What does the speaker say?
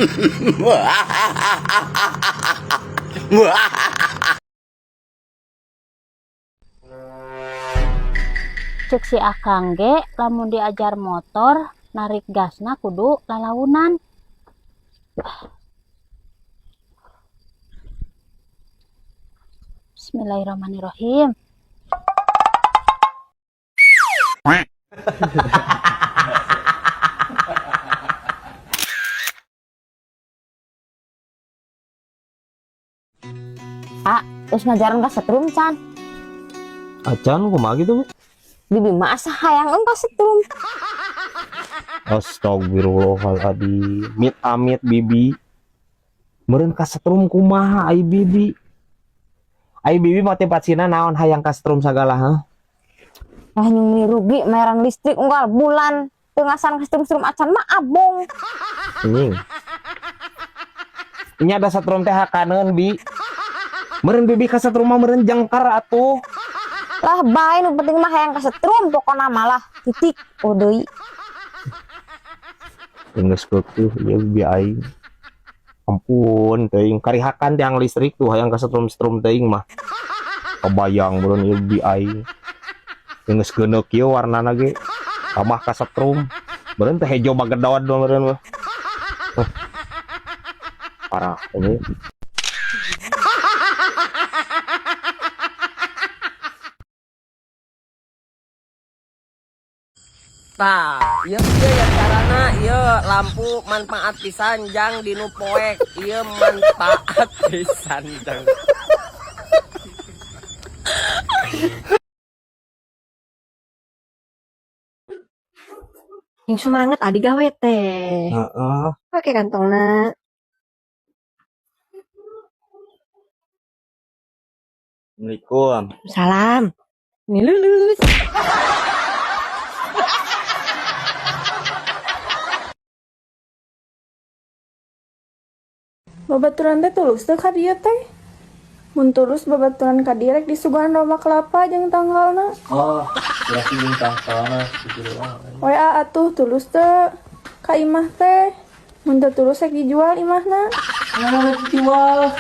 Cek si Akang ge lamun diajar motor narik gasna kudu lalaunan. Bismillahirrahmanirrahim. Terus ngajaran ka setrum can. Acan kumaha gitu? Bibi mah asa hayang ka setrum. Astagfirullahaladzim. Mit amit bibi. Meureun ka setrum kumaha ai bibi? Ai bibi motivasina naon hayang ka setrum sagala hah? Lah nyumi rugi merang listrik unggal bulan. Tengasan ka setrum acan mah abong. Anjing. Nya ada setrum teh hakaneun bi. Meureun bibi ka setrum mah meureun jangkar atuh. Lah bae nu penting mah hayang ka setrum pokona malah titik deui. Geus keueuh ieu bibi aing. Ampun teuing karihakan tiang listrik tuh hayang ka setrum-setrum teuing mah. Kebayang meureun ieu bibi aing. Geus geuneuk ieu warnana ge. Kamah ka setrum. Meureun teh hejo bagedod meureun mah. Parah ini. Tah, ieu ya carana ieu lampu manfaat pisan jang dinu poek. Ieu manfaat pisan jang. Yang semangat adi gawe teh. Heeh. Pakai kantongna. Assalamualaikum. Salam. Ini lulus. Babaturan teh tulus teh ka dieu teh. Mun tulus babaturan ka direk di Suguhan Roma Kelapa jeung tanggalna. Oh, berarti bintang sana gitu. WA atuh tulus teh ka imah teh. Mun teu tulus rek dijual imahna. Ah, dijual.